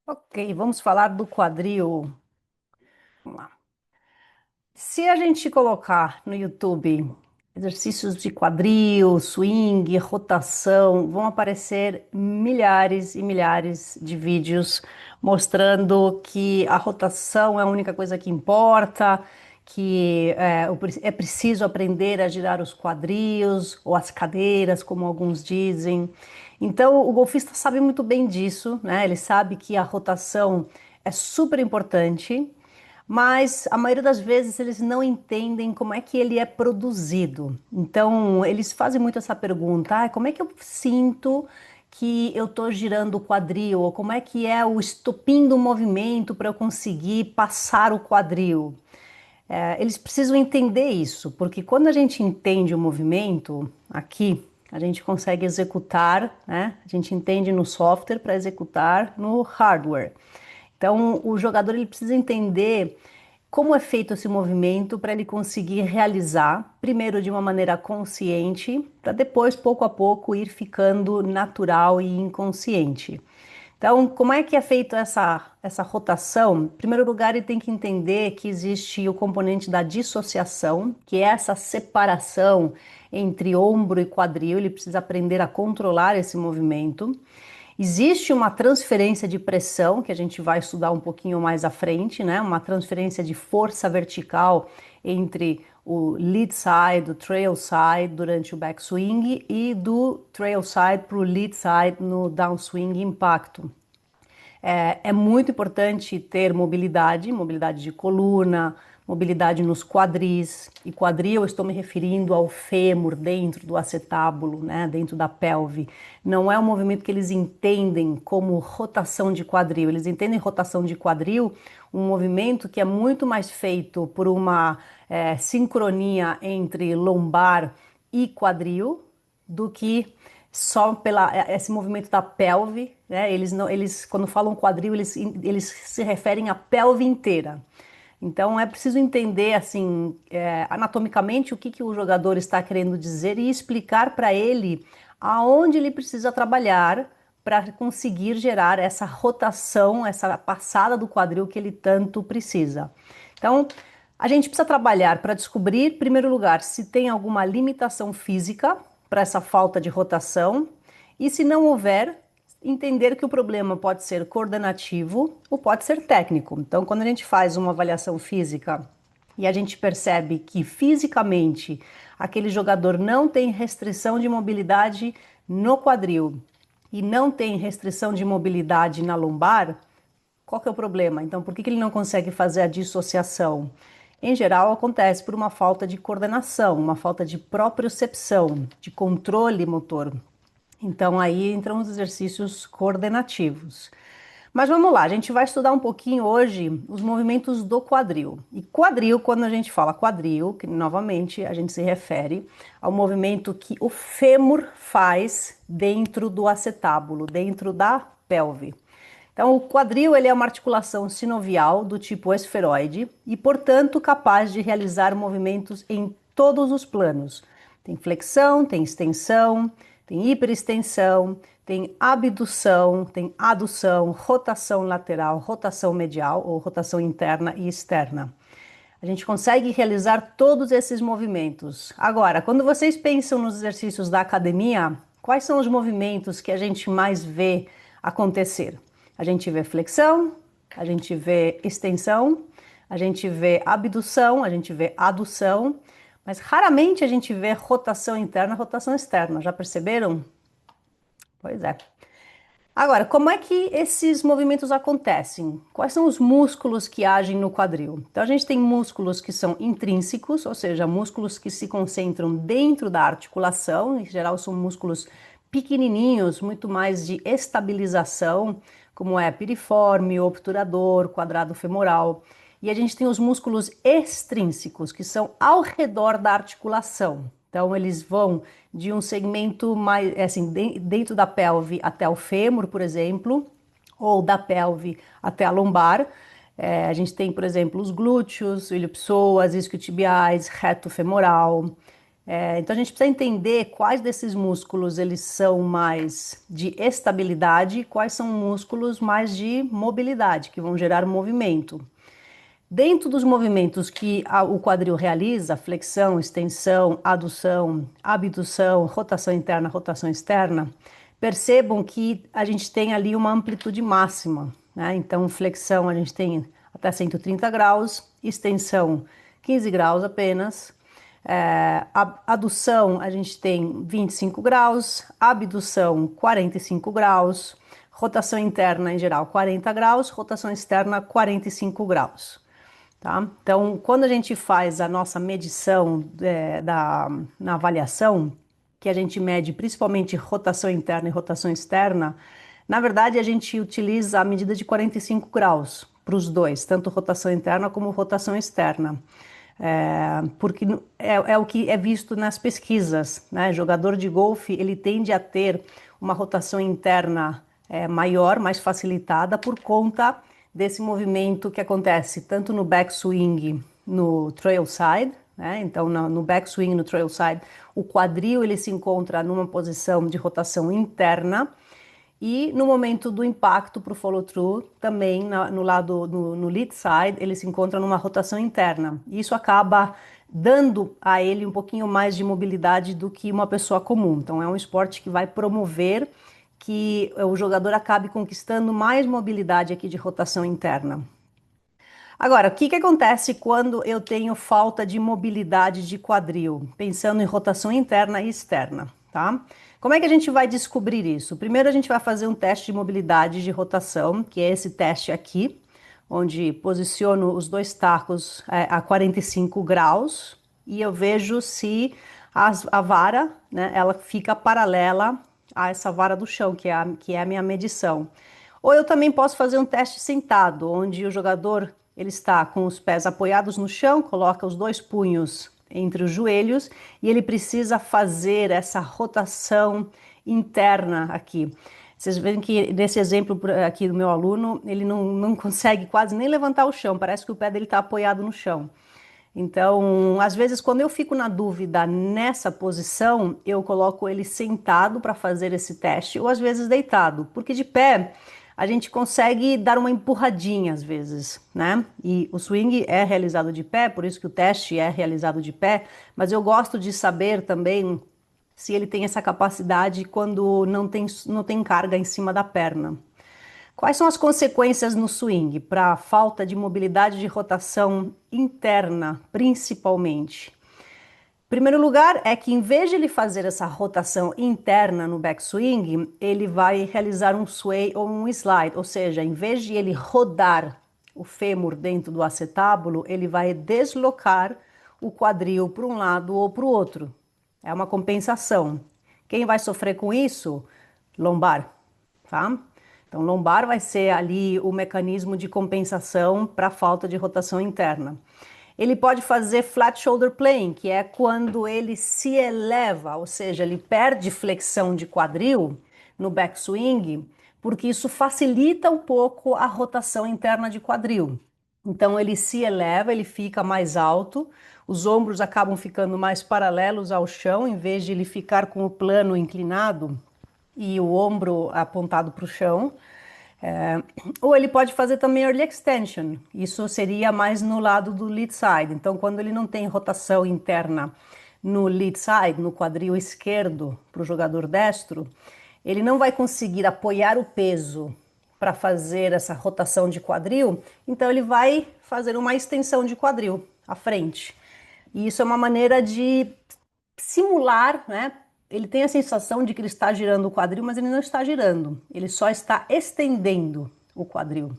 Ok, vamos falar do quadril. Vamos lá. Se a gente colocar no YouTube exercícios de quadril, swing, rotação, vão aparecer milhares e milhares de vídeos mostrando que a rotação é a única coisa que importa, que é preciso aprender a girar os quadris ou as cadeiras, como alguns dizem. Então, o golfista sabe muito bem disso, né? Ele sabe que a rotação é super importante, mas a maioria das vezes eles não entendem como é que ele é produzido. Então, eles fazem muito essa pergunta: como é que eu sinto que eu estou girando o quadril? Ou como é que é o estopim do movimento para eu conseguir passar o quadril? Eles precisam entender isso, porque quando a gente entende o movimento aqui, a gente consegue executar, né? A gente entende no software para executar no hardware. Então, o jogador ele precisa entender como é feito esse movimento para ele conseguir realizar, primeiro de uma maneira consciente, para depois, pouco a pouco, ir ficando natural e inconsciente. Então, como é que é feita essa rotação? Em primeiro lugar, ele tem que entender que existe o componente da dissociação, que é essa separação entre ombro e quadril. Ele precisa aprender a controlar esse movimento. Existe uma transferência de pressão, que a gente vai estudar um pouquinho mais à frente, né? Uma transferência de força vertical entre o lead side, o trail side durante o backswing e do trail side para o lead side no downswing impacto. É muito importante ter mobilidade, mobilidade de coluna, mobilidade nos quadris. E quadril, eu estou me referindo ao fêmur dentro do acetábulo, né, dentro da pelve. Não é um movimento que eles entendem como rotação de quadril. Eles entendem rotação de quadril um movimento que é muito mais feito por uma sincronia entre lombar e quadril do que só pela esse movimento da pelve, né? Eles não, eles quando falam quadril, eles se referem à pelve inteira. Então é preciso entender assim, anatomicamente o que que o jogador está querendo dizer e explicar para ele aonde ele precisa trabalhar para conseguir gerar essa rotação, essa passada do quadril que ele tanto precisa. Então, a gente precisa trabalhar para descobrir, em primeiro lugar, se tem alguma limitação física para essa falta de rotação e, se não houver, entender que o problema pode ser coordenativo ou pode ser técnico. Então, quando a gente faz uma avaliação física e a gente percebe que fisicamente aquele jogador não tem restrição de mobilidade no quadril e não tem restrição de mobilidade na lombar, qual que é o problema? Então, por que que ele não consegue fazer a dissociação? Em geral, acontece por uma falta de coordenação, uma falta de propriocepção, de controle motor. Então, aí entram os exercícios coordenativos. Mas vamos lá, a gente vai estudar um pouquinho hoje os movimentos do quadril. E quadril, quando a gente fala quadril, que novamente a gente se refere ao movimento que o fêmur faz dentro do acetábulo, dentro da pelve. Então, o quadril ele é uma articulação sinovial do tipo esferoide e, portanto, capaz de realizar movimentos em todos os planos. Tem flexão, tem extensão, tem hiperextensão, tem abdução, tem adução, rotação lateral, rotação medial ou rotação interna e externa. A gente consegue realizar todos esses movimentos. Agora, quando vocês pensam nos exercícios da academia, quais são os movimentos que a gente mais vê acontecer? A gente vê flexão, a gente vê extensão, a gente vê abdução, a gente vê adução, mas raramente a gente vê rotação interna, rotação externa. Já perceberam? Pois é. Agora, como é que esses movimentos acontecem? Quais são os músculos que agem no quadril? Então, a gente tem músculos que são intrínsecos, ou seja, músculos que se concentram dentro da articulação, em geral são músculos pequenininhos, muito mais de estabilização, como é piriforme, obturador, quadrado femoral. E a gente tem os músculos extrínsecos, que são ao redor da articulação. Então, eles vão de um segmento mais, assim, dentro da pelve até o fêmur, por exemplo, ou da pelve até a lombar. A gente tem, por exemplo, os glúteos, iliopsoas, isquiotibiais, reto femoral. Então a gente precisa entender quais desses músculos eles são mais de estabilidade, e quais são músculos mais de mobilidade, que vão gerar movimento. Dentro dos movimentos que o quadril realiza, flexão, extensão, adução, abdução, rotação interna, rotação externa, percebam que a gente tem ali uma amplitude máxima, né? Então, flexão a gente tem até 130 graus, extensão 15 graus apenas, a adução a gente tem 25 graus, abdução 45 graus, rotação interna em geral 40 graus, rotação externa 45 graus. Tá? Então, quando a gente faz a nossa medição na avaliação, que a gente mede principalmente rotação interna e rotação externa, na verdade a gente utiliza a medida de 45 graus para os dois, tanto rotação interna como rotação externa. Porque é o que é visto nas pesquisas, né? Jogador de golfe, ele tende a ter uma rotação interna maior, mais facilitada por conta desse movimento que acontece tanto no backswing, no trail side, né? Então no backswing, no trail side, o quadril ele se encontra numa posição de rotação interna e no momento do impacto para o follow-through, também no lado no lead side, ele se encontra numa rotação interna. E isso acaba dando a ele um pouquinho mais de mobilidade do que uma pessoa comum. Então é um esporte que vai promover que o jogador acabe conquistando mais mobilidade aqui de rotação interna. Agora, o que acontece quando eu tenho falta de mobilidade de quadril? Pensando em rotação interna e externa, tá? Como é que a gente vai descobrir isso? Primeiro a gente vai fazer um teste de mobilidade de rotação, que é esse teste aqui, onde posiciono os dois tacos a 45 graus e eu vejo se a vara, né, ela fica paralela a essa vara do chão, que é a minha medição. Ou eu também posso fazer um teste sentado, onde o jogador ele está com os pés apoiados no chão, coloca os dois punhos entre os joelhos e ele precisa fazer essa rotação interna aqui. Vocês veem que nesse exemplo aqui do meu aluno, ele não consegue quase nem levantar o chão, parece que o pé dele está apoiado no chão. Então, às vezes, quando eu fico na dúvida nessa posição, eu coloco ele sentado para fazer esse teste, ou às vezes deitado, porque de pé a gente consegue dar uma empurradinha às vezes, né? E o swing é realizado de pé, por isso que o teste é realizado de pé, mas eu gosto de saber também se ele tem essa capacidade quando não tem carga em cima da perna. Quais são as consequências no swing para a falta de mobilidade de rotação interna, principalmente? Em primeiro lugar, é que em vez de ele fazer essa rotação interna no backswing, ele vai realizar um sway ou um slide, ou seja, em vez de ele rodar o fêmur dentro do acetábulo, ele vai deslocar o quadril para um lado ou para o outro. É uma compensação. Quem vai sofrer com isso? Lombar, tá? Então, lombar vai ser ali o mecanismo de compensação para a falta de rotação interna. Ele pode fazer flat shoulder playing, que é quando ele se eleva, ou seja, ele perde flexão de quadril no backswing, porque isso facilita um pouco a rotação interna de quadril. Então ele se eleva, ele fica mais alto, os ombros acabam ficando mais paralelos ao chão, em vez de ele ficar com o plano inclinado e o ombro apontado para o chão. É, ou ele pode fazer também early extension, isso seria mais no lado do lead side. Então, quando ele não tem rotação interna no lead side, no quadril esquerdo para o jogador destro, ele não vai conseguir apoiar o peso para fazer essa rotação de quadril, então ele vai fazer uma extensão de quadril à frente. E isso é uma maneira de simular, né? Ele tem a sensação de que ele está girando o quadril, mas ele não está girando, ele só está estendendo o quadril.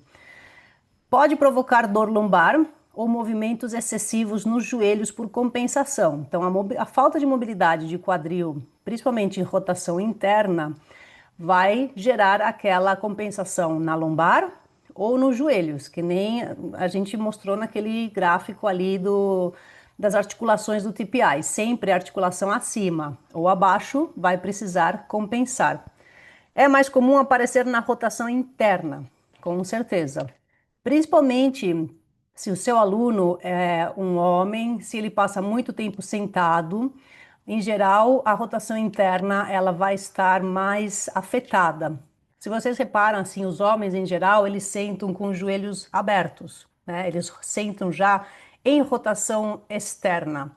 Pode provocar dor lombar ou movimentos excessivos nos joelhos por compensação. Então, a falta de mobilidade de quadril, principalmente em rotação interna, vai gerar aquela compensação na lombar ou nos joelhos, que nem a gente mostrou naquele gráfico ali das articulações do TPI. Sempre a articulação acima ou abaixo vai precisar compensar. É mais comum aparecer na rotação interna, com certeza. Principalmente se o seu aluno é um homem, se ele passa muito tempo sentado, em geral, a rotação interna ela vai estar mais afetada. Se vocês reparam, assim, os homens em geral, eles sentam com os joelhos abertos, né? Eles sentam já em rotação externa.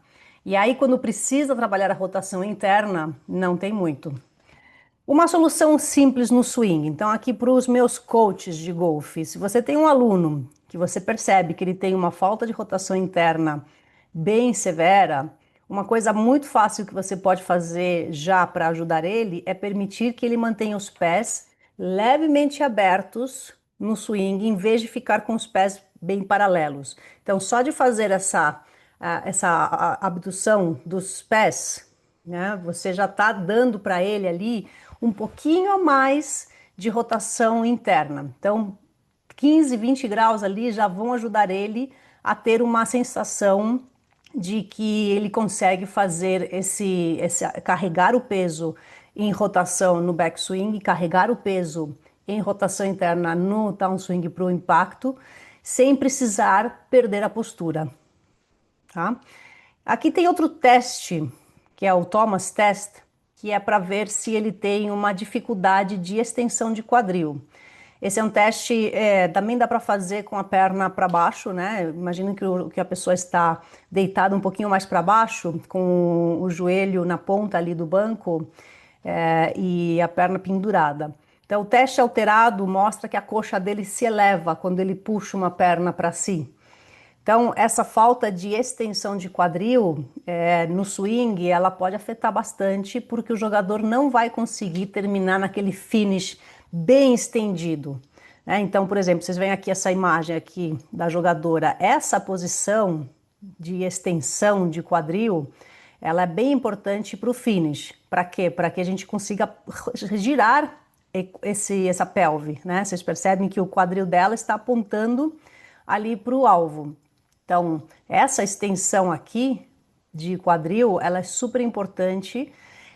E aí, quando precisa trabalhar a rotação interna, não tem muito. Uma solução simples no swing. Então, aqui para os meus coaches de golfe, se você tem um aluno que você percebe que ele tem uma falta de rotação interna bem severa, uma coisa muito fácil que você pode fazer já para ajudar ele é permitir que ele mantenha os pés levemente abertos no swing, em vez de ficar com os pés bem paralelos. Então, só de fazer essa abdução dos pés, né, você já está dando para ele ali um pouquinho a mais de rotação interna. Então, 15, 20 graus ali já vão ajudar ele a ter uma sensação de que ele consegue fazer esse carregar o peso em rotação no backswing, carregar o peso em rotação interna no downswing para o impacto, sem precisar perder a postura, tá? Aqui tem outro teste, que é o Thomas Test, que é para ver se ele tem uma dificuldade de extensão de quadril. Esse é um teste, também dá para fazer com a perna para baixo, né? Imagina que a pessoa está deitada um pouquinho mais para baixo, com o joelho na ponta ali do banco, e a perna pendurada. Então, o teste alterado mostra que a coxa dele se eleva quando ele puxa uma perna para si. Então, essa falta de extensão de quadril no swing, ela pode afetar bastante, porque o jogador não vai conseguir terminar naquele finish bem estendido, né? Então, por exemplo, vocês veem aqui essa imagem aqui da jogadora, essa posição de extensão de quadril, ela é bem importante para o finish. Para quê? Para que a gente consiga girar essa pelve, né? Vocês percebem que o quadril dela está apontando ali para o alvo. Então, essa extensão aqui de quadril, ela é super importante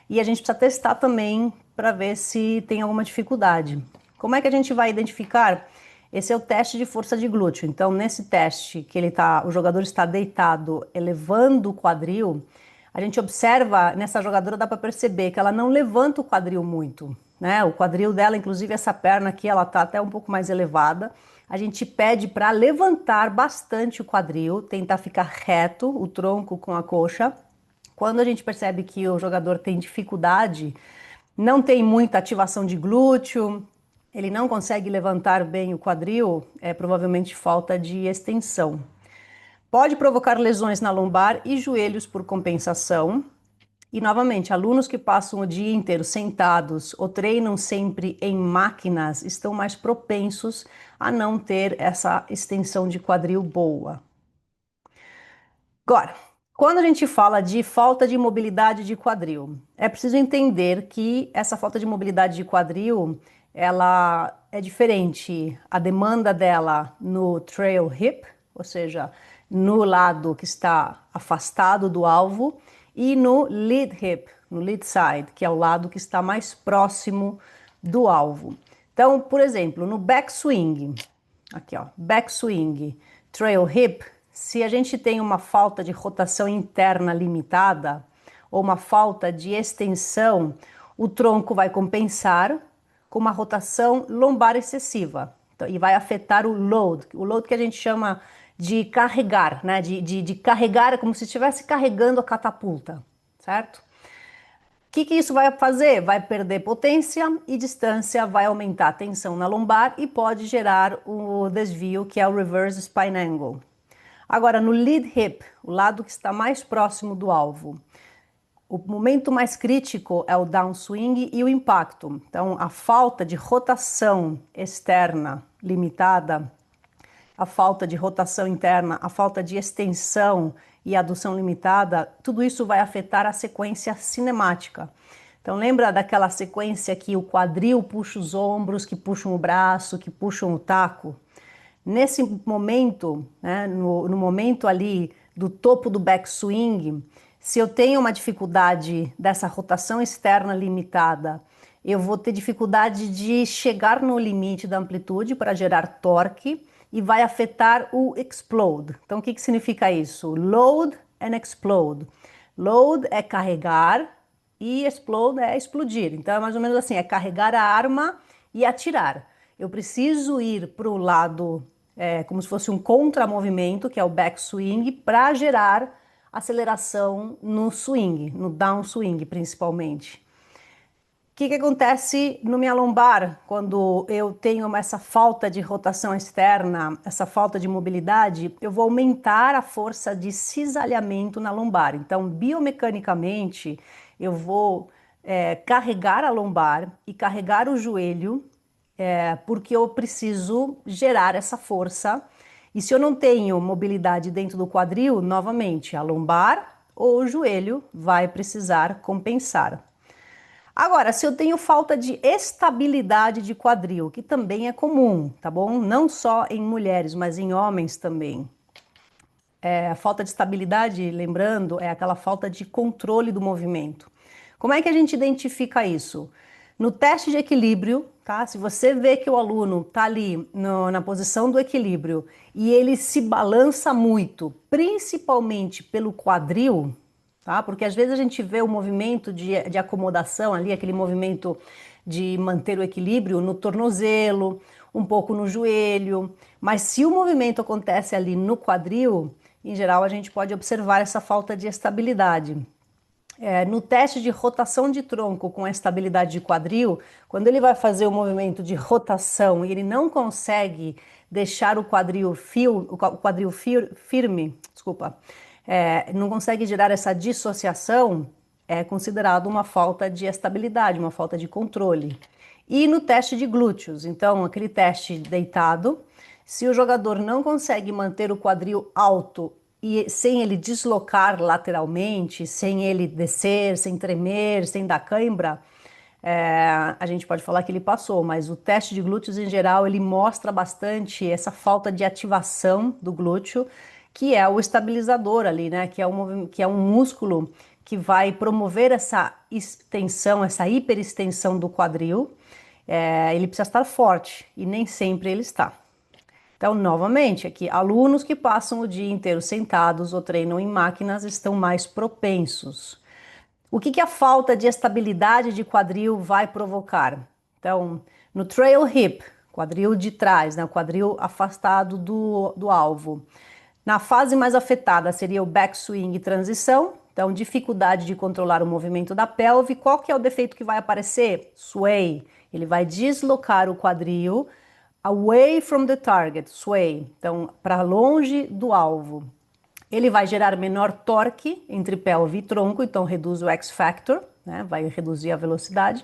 e a gente precisa testar também para ver se tem alguma dificuldade. Como é que a gente vai identificar? Esse é o teste de força de glúteo. Então, nesse teste que o jogador está deitado, elevando o quadril, a gente observa nessa jogadora, dá para perceber que ela não levanta o quadril muito, né? O quadril dela, inclusive essa perna aqui, ela tá até um pouco mais elevada. A gente pede para levantar bastante o quadril, tentar ficar reto, o tronco com a coxa. Quando a gente percebe que o jogador tem dificuldade, não tem muita ativação de glúteo, ele não consegue levantar bem o quadril, é provavelmente falta de extensão. Pode provocar lesões na lombar e joelhos por compensação. E, novamente, alunos que passam o dia inteiro sentados ou treinam sempre em máquinas estão mais propensos a não ter essa extensão de quadril boa. Agora, quando a gente fala de falta de mobilidade de quadril, é preciso entender que essa falta de mobilidade de quadril, ela é diferente. A demanda dela no trail hip, ou seja, no lado que está afastado do alvo, e no lead hip, no lead side, que é o lado que está mais próximo do alvo. Então, por exemplo, no backswing, aqui ó, backswing, trail hip, se a gente tem uma falta de rotação interna limitada ou uma falta de extensão, o tronco vai compensar com uma rotação lombar excessiva, então, e vai afetar o load que a gente chama de carregar, né? De carregar, é como se estivesse carregando a catapulta, certo? O que isso vai fazer? Vai perder potência e distância, vai aumentar a tensão na lombar e pode gerar o desvio, que é o reverse spine angle. Agora, no lead hip, o lado que está mais próximo do alvo, o momento mais crítico é o downswing e o impacto. Então, a falta de rotação externa limitada, a falta de rotação interna, a falta de extensão e adução limitada, tudo isso vai afetar a sequência cinemática. Então, lembra daquela sequência que o quadril puxa os ombros, que puxam o braço, que puxam o taco? Nesse momento, né, no momento ali do topo do backswing, se eu tenho uma dificuldade dessa rotação externa limitada, eu vou ter dificuldade de chegar no limite da amplitude para gerar torque e vai afetar o explode. Então, o que significa isso? Load and explode. Load é carregar e explode é explodir. Então é mais ou menos assim, é carregar a arma e atirar. Eu preciso ir para o lado, como se fosse um contramovimento, que é o backswing, para gerar aceleração no swing, no downswing principalmente. O que acontece no minha lombar quando eu tenho essa falta de rotação externa, essa falta de mobilidade? Eu vou aumentar a força de cisalhamento na lombar. Então, biomecanicamente, eu vou carregar a lombar e carregar o joelho, porque eu preciso gerar essa força. E se eu não tenho mobilidade dentro do quadril, novamente, a lombar ou o joelho vai precisar compensar. Agora, se eu tenho falta de estabilidade de quadril, que também é comum, tá bom? Não só em mulheres, mas em homens também. A falta de estabilidade, lembrando, é aquela falta de controle do movimento. Como é que a gente identifica isso? No teste de equilíbrio, tá? Se você vê que o aluno está ali na posição do equilíbrio e ele se balança muito, principalmente pelo quadril, tá? Porque às vezes a gente vê o movimento de acomodação ali, aquele movimento de manter o equilíbrio no tornozelo, um pouco no joelho, mas se o movimento acontece ali no quadril, em geral a gente pode observar essa falta de estabilidade. No teste de rotação de tronco com a estabilidade de quadril, quando ele vai fazer o movimento de rotação e ele não consegue deixar o quadril, firme, desculpa, não consegue gerar essa dissociação, é considerado uma falta de estabilidade, uma falta de controle. E no teste de glúteos, então, aquele teste deitado, se o jogador não consegue manter o quadril alto e sem ele deslocar lateralmente, sem ele descer, sem tremer, sem dar cãibra, a gente pode falar que ele passou, mas o teste de glúteos em geral ele mostra bastante essa falta de ativação do glúteo, que é o estabilizador ali, né? Que é um músculo que vai promover essa extensão, essa hiperextensão do quadril. Ele precisa estar forte e nem sempre ele está. Então, novamente, aqui, alunos que passam o dia inteiro sentados ou treinam em máquinas estão mais propensos. O que a falta de estabilidade de quadril vai provocar? Então, no trail hip, quadril de trás, né, o quadril afastado do alvo. Na fase mais afetada seria o backswing e transição. Então, dificuldade de controlar o movimento da pelve. Qual que é o defeito que vai aparecer? Sway. Ele vai deslocar o quadril away from the target, sway. Então, para longe do alvo. Ele vai gerar menor torque entre pelve e tronco, então reduz o X-factor, né? Vai reduzir a velocidade.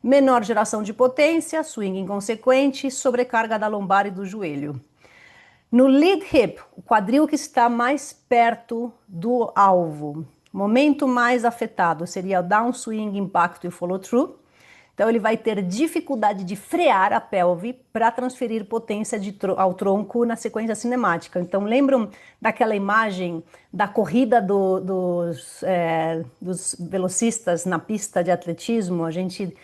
Menor geração de potência, swing inconsequente, sobrecarga da lombar e do joelho. No lead hip, o quadril que está mais perto do alvo, momento mais afetado seria o downswing, impacto e follow-through. Então ele vai ter dificuldade de frear a pelve para transferir potência ao tronco na sequência cinemática. Então lembram daquela imagem da corrida dos velocistas na pista de atletismo? A gente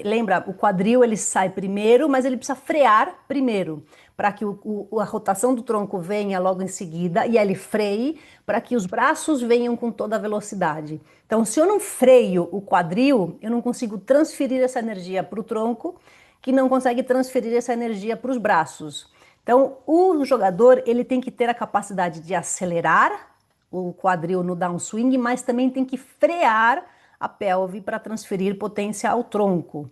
lembra, o quadril ele sai primeiro, mas ele precisa frear primeiro, para que a rotação do tronco venha logo em seguida e ele freie para que os braços venham com toda a velocidade. Então, se eu não freio o quadril, eu não consigo transferir essa energia para o tronco, que não consegue transferir essa energia para os braços. Então, o jogador ele tem que ter a capacidade de acelerar o quadril no downswing, mas também tem que frear a pelve para transferir potência ao tronco.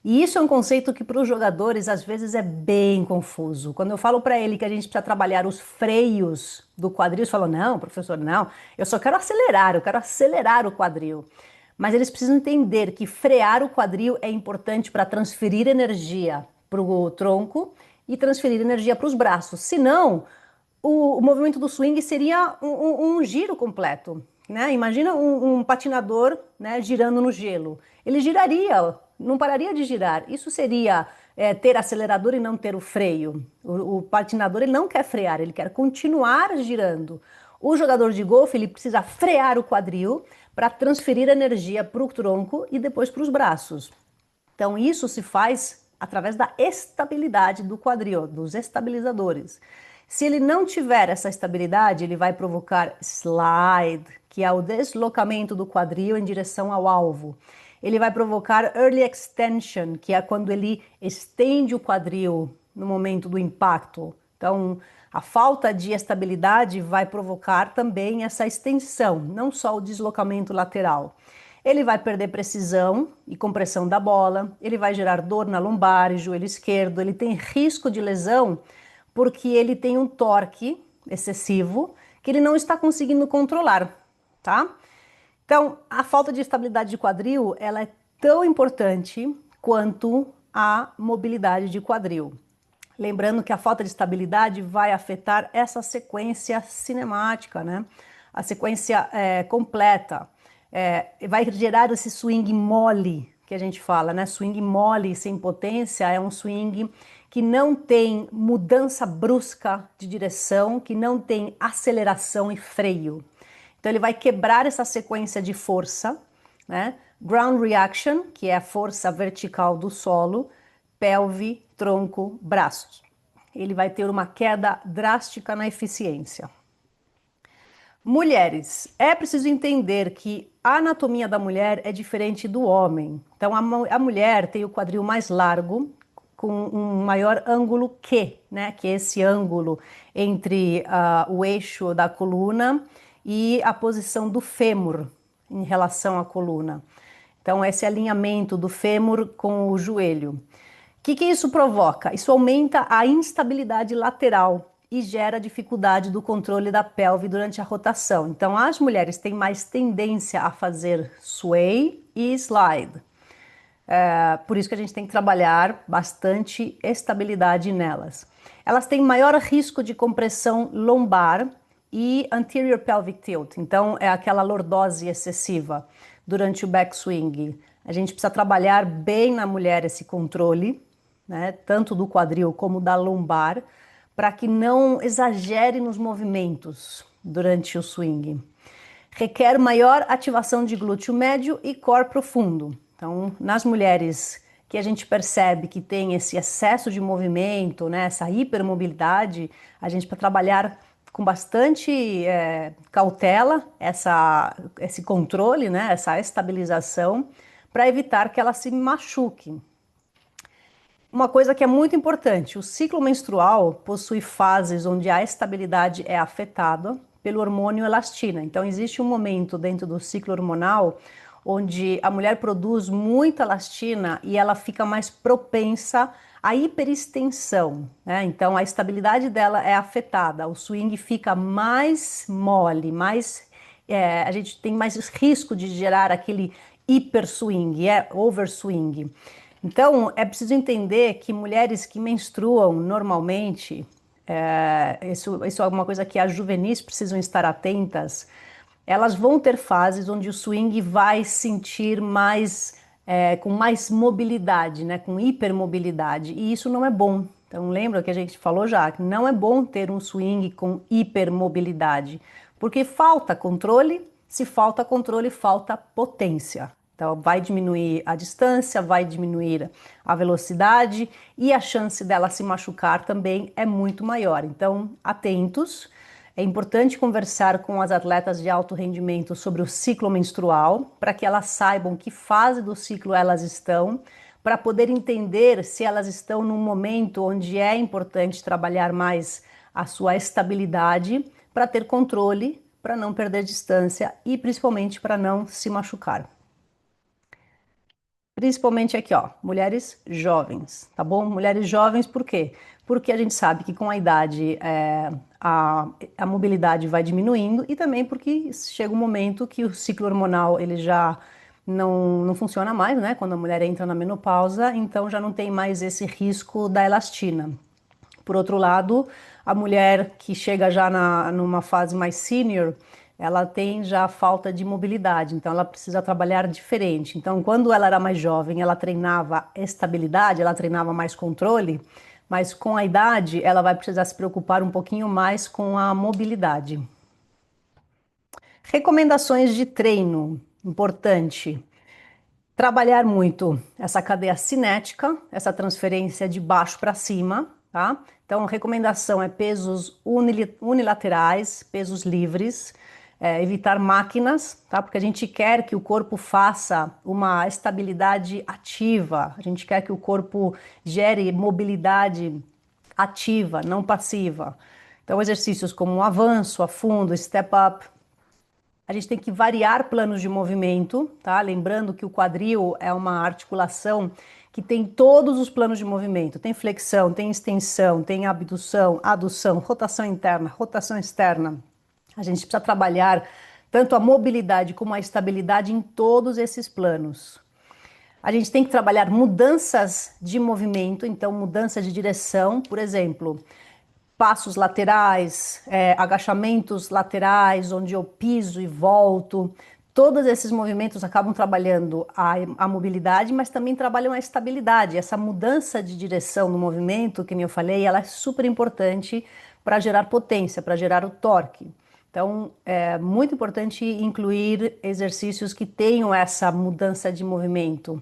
E isso é um conceito que para os jogadores às vezes é bem confuso. Quando eu falo para ele que a gente precisa trabalhar os freios do quadril, eles falam: não, professor, não, eu só quero acelerar, eu quero acelerar o quadril. Mas eles precisam entender que frear o quadril é importante para transferir energia para o tronco e transferir energia para os braços. Senão, o movimento do swing seria um giro completo, né? Imagina um patinador, né, girando no gelo. Ele giraria, não pararia de girar. Isso seria ter acelerador e não ter o freio. O patinador ele não quer frear, ele quer continuar girando. O jogador de golfe ele precisa frear o quadril para transferir energia para o tronco e depois para os braços. Então isso se faz através da estabilidade do quadril, dos estabilizadores. Se ele não tiver essa estabilidade, ele vai provocar slide, que é o deslocamento do quadril em direção ao alvo. Ele vai provocar early extension, que é quando ele estende o quadril no momento do impacto. Então, a falta de estabilidade vai provocar também essa extensão, não só o deslocamento lateral. Ele vai perder precisão e compressão da bola, ele vai gerar dor na lombar e joelho esquerdo, ele tem risco de lesão porque ele tem um torque excessivo que ele não está conseguindo controlar, tá? Então, a falta de estabilidade de quadril, ela é tão importante quanto a mobilidade de quadril. Lembrando que a falta de estabilidade vai afetar essa sequência cinemática, né? A sequência completa. Vai gerar esse swing mole que a gente fala, né? Swing mole sem potência é um swing que não tem mudança brusca de direção, que não tem aceleração e freio. Então ele vai quebrar essa sequência de força, né? Ground reaction, que é a força vertical do solo, pelve, tronco, braços. Ele vai ter uma queda drástica na eficiência. Mulheres, é preciso entender que a anatomia da mulher é diferente do homem. Então, a mulher tem o quadril mais largo, com um maior ângulo Q, né? Que é esse ângulo entre o eixo da coluna e a posição do fêmur em relação à coluna. Então, esse alinhamento do fêmur com o joelho. O que isso provoca? Isso aumenta a instabilidade lateral e gera dificuldade do controle da pelve durante a rotação. Então, as mulheres têm mais tendência a fazer sway e slide. Por isso que a gente tem que trabalhar bastante estabilidade nelas. Elas têm maior risco de compressão lombar e anterior pelvic tilt. Então, é aquela lordose excessiva durante o backswing. A gente precisa trabalhar bem na mulher esse controle, né, tanto do quadril como da lombar, para que não exagere nos movimentos durante o swing. Requer maior ativação de glúteo médio e core profundo. Então, nas mulheres que a gente percebe que tem esse excesso de movimento, né, essa hipermobilidade, a gente precisa trabalhar com bastante cautela esse controle, né, essa estabilização, para evitar que ela se machuque. Uma coisa que é muito importante, o ciclo menstrual possui fases onde a estabilidade é afetada pelo hormônio elastina. Então, existe um momento dentro do ciclo hormonal onde a mulher produz muita elastina e ela fica mais propensa à hiperextensão, né? Então, a estabilidade dela é afetada, o swing fica mais mole, a gente tem mais risco de gerar aquele hiper swing, overswing. Então, é preciso entender que mulheres que menstruam normalmente, isso é uma coisa que as juvenis precisam estar atentas, elas vão ter fases onde o swing vai sentir mais, com mais mobilidade, né, com hipermobilidade, e isso não é bom. Então, lembra que a gente falou já, que não é bom ter um swing com hipermobilidade, porque falta controle, se falta controle, falta potência. Então, vai diminuir a distância, vai diminuir a velocidade e a chance dela se machucar também é muito maior. Então, atentos. É importante conversar com as atletas de alto rendimento sobre o ciclo menstrual, para que elas saibam que fase do ciclo elas estão, para poder entender se elas estão num momento onde é importante trabalhar mais a sua estabilidade, para ter controle, para não perder distância e principalmente para não se machucar. Principalmente aqui, ó, mulheres jovens, tá bom? Mulheres jovens, por quê? Porque a gente sabe que com a idade a mobilidade vai diminuindo e também porque chega um momento que o ciclo hormonal ele já não funciona mais, né? Quando a mulher entra na menopausa, então já não tem mais esse risco da elastina. Por outro lado, a mulher que chega já numa fase mais sênior, ela tem já falta de mobilidade, então ela precisa trabalhar diferente. Então, quando ela era mais jovem, ela treinava estabilidade, ela treinava mais controle, mas com a idade, ela vai precisar se preocupar um pouquinho mais com a mobilidade. Recomendações de treino, importante. Trabalhar muito essa cadeia cinética, essa transferência de baixo para cima, tá? Então, a recomendação é pesos unilaterais, pesos livres, evitar máquinas, tá? Porque a gente quer que o corpo faça uma estabilidade ativa, a gente quer que o corpo gere mobilidade ativa, não passiva. Então, exercícios como um avanço, afundo, step up. A gente tem que variar planos de movimento, tá? Lembrando que o quadril é uma articulação que tem todos os planos de movimento. Tem flexão, tem extensão, tem abdução, adução, rotação interna, rotação externa. A gente precisa trabalhar tanto a mobilidade como a estabilidade em todos esses planos. A gente tem que trabalhar mudanças de movimento, então mudança de direção, por exemplo, passos laterais, agachamentos laterais, onde eu piso e volto. Todos esses movimentos acabam trabalhando a mobilidade, mas também trabalham a estabilidade. Essa mudança de direção no movimento, que nem eu falei, ela é super importante para gerar potência, para gerar o torque. Então, é muito importante incluir exercícios que tenham essa mudança de movimento.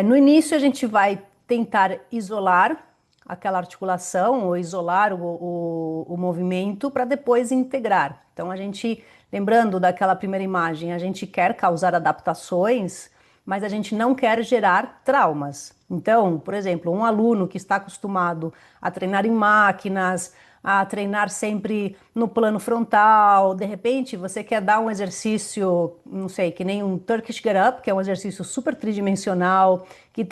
No início, a gente vai tentar isolar aquela articulação ou isolar o movimento para depois integrar. Então, a gente, lembrando daquela primeira imagem, a gente quer causar adaptações, mas a gente não quer gerar traumas. Então, por exemplo, um aluno que está acostumado a treinar em máquinas, a treinar sempre no plano frontal. De repente, você quer dar um exercício, não sei, que nem um Turkish Get Up, que é um exercício super tridimensional, que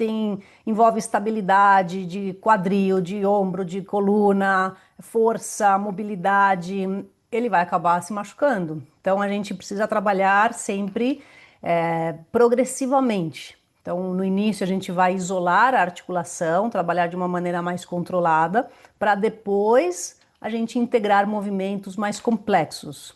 envolve estabilidade de quadril, de ombro, de coluna, força, mobilidade. Ele vai acabar se machucando. Então, a gente precisa trabalhar sempre progressivamente. Então, no início, a gente vai isolar a articulação, trabalhar de uma maneira mais controlada, para depois a gente integrar movimentos mais complexos.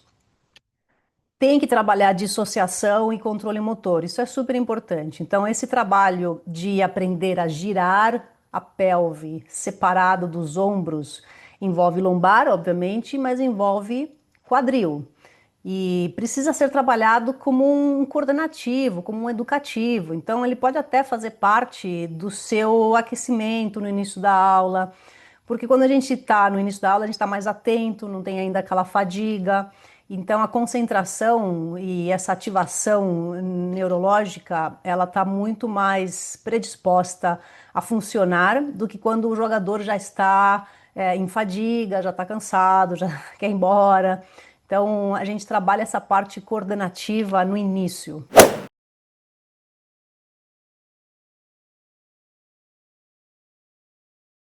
Tem que trabalhar dissociação e controle motor, isso é super importante. Então, esse trabalho de aprender a girar a pelve separado dos ombros envolve lombar, obviamente, mas envolve quadril. E precisa ser trabalhado como um coordenativo, como um educativo. Então, ele pode até fazer parte do seu aquecimento no início da aula, porque quando a gente está no início da aula, a gente está mais atento, não tem ainda aquela fadiga. Então, a concentração e essa ativação neurológica, ela está muito mais predisposta a funcionar do que quando o jogador já está em fadiga, já está cansado, já quer ir embora. Então, a gente trabalha essa parte coordenativa no início.